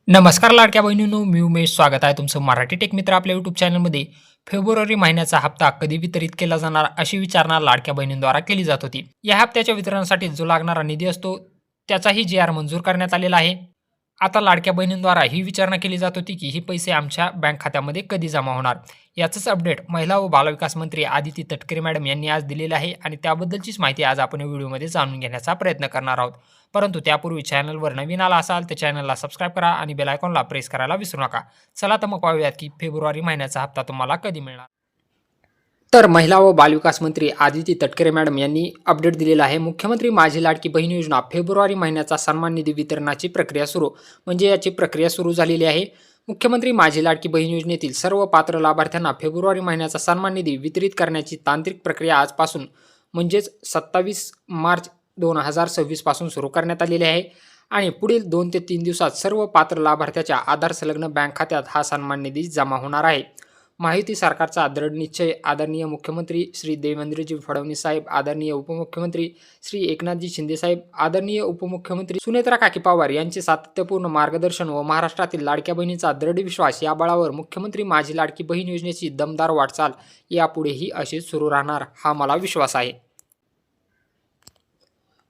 नमस्कार लाडक्या बहिणींनो, मी उमेश. स्वागत आहे तुमचं मराठी टेक मित्र आपल्या यूट्यूब चॅनलमध्ये. फेब्रुवारी महिन्याचा हप्ता कधी वितरित केला जाणार अशी विचारणा लाडक्या बहिणींद्वारा केली जात होती. या हप्त्याच्या वितरणासाठी जो लागणारा निधी असतो त्याचाही जी आर मंजूर करण्यात आलेला आहे. आता लाडक्या बहिणींद्वारा ही विचारणा केली जात होती की हे पैसे आमच्या बँक खात्यामध्ये कधी जमा होणार. याचंच अपडेट महिला व बालविकास मंत्री आदिती तटकरे मॅडम यांनी आज दिलेलं आहे आणि त्याबद्दलचीच माहिती आज आपण या व्हिडिओमध्ये जाणून घेण्याचा प्रयत्न करणार आहोत. परंतु त्यापूर्वी चॅनलवर नवीन आला असाल तर चॅनलला सबस्क्राईब करा आणि बेल आयकॉनला प्रेस करायला विसरू नका. चला तर मग पाहूयात की फेब्रुवारी महिन्याचा हप्ता तुम्हाला कधी मिळणार. तर महिला व बालविकास मंत्री आदिती तटकरे मॅडम यांनी अपडेट दिलेला आहे. मुख्यमंत्री माझी लाडकी बहीण योजना फेब्रुवारी महिन्याचा सन्मान निधी वितरणाची प्रक्रिया सुरू, म्हणजे याची प्रक्रिया सुरू झालेली आहे. मुख्यमंत्री माझी लाडकी बहीण योजनेतील सर्व पात्र लाभार्थ्यांना फेब्रुवारी महिन्याचा सन्मान निधी वितरित करण्याची तांत्रिक प्रक्रिया आजपासून म्हणजेच 27 मार्च 2026 पासून सुरू करण्यात आलेली आहे आणि पुढील 2 ते 3 दिवसात सर्व पात्र लाभार्थ्याच्या आधार संलग्न बँक खात्यात हा सन्मान निधी जमा होणार आहे. माहिती सरकारचा दृढ निश्चय आदरणीय मुख्यमंत्री श्री देवेंद्रजी फडणवीस साहेब, आदरणीय उपमुख्यमंत्री श्री एकनाथजी शिंदे साहेब, आदरणीय उपमुख्यमंत्री सुनेत्रा काकी पवार यांचे सातत्यपूर्ण मार्गदर्शन व महाराष्ट्रातील लाडक्या बहिणींचा दृढ विश्वास या बळावर मुख्यमंत्री माझी लाडकी बहीण योजनेची दमदार वाटचाल यापुढेही अशीच सुरू राहणार हा मला विश्वास आहे.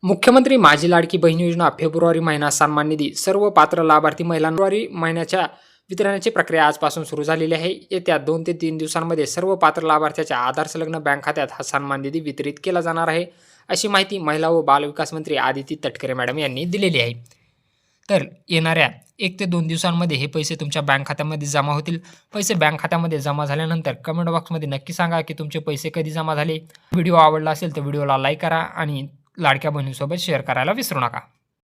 मुख्यमंत्री माझी लाडकी बहीण योजना फेब्रुवारी महिना सन्मान निधी सर्व पात्र लाभार्थी महिलांना फेब्रुवारी महिन्याच्या वितरणाची प्रक्रिया आजपासून सुरू झालेली आहे. येत्या 2 ते 3 दिवसांमध्ये सर्व पात्र लाभार्थ्याच्या आधार संलग्न बँक खात्यात हा सन्मान निधी वितरित केला जाणार आहे, अशी माहिती महिला व बालविकास मंत्री आदिती तटकरे मॅडम यांनी दिलेली आहे. तर येणाऱ्या 1 ते 2 दिवसांमध्ये हे पैसे तुमच्या बँक खात्यामध्ये जमा होतील. पैसे बँक खात्यामध्ये जमा झाल्यानंतर कमेंट बॉक्समध्ये नक्की सांगा की तुमचे पैसे कधी जमा झाले. व्हिडिओ आवडला असेल तर व्हिडिओला लाईक करा आणि लाडक्या बहिणीसोबत शेअर करायला विसरू नका.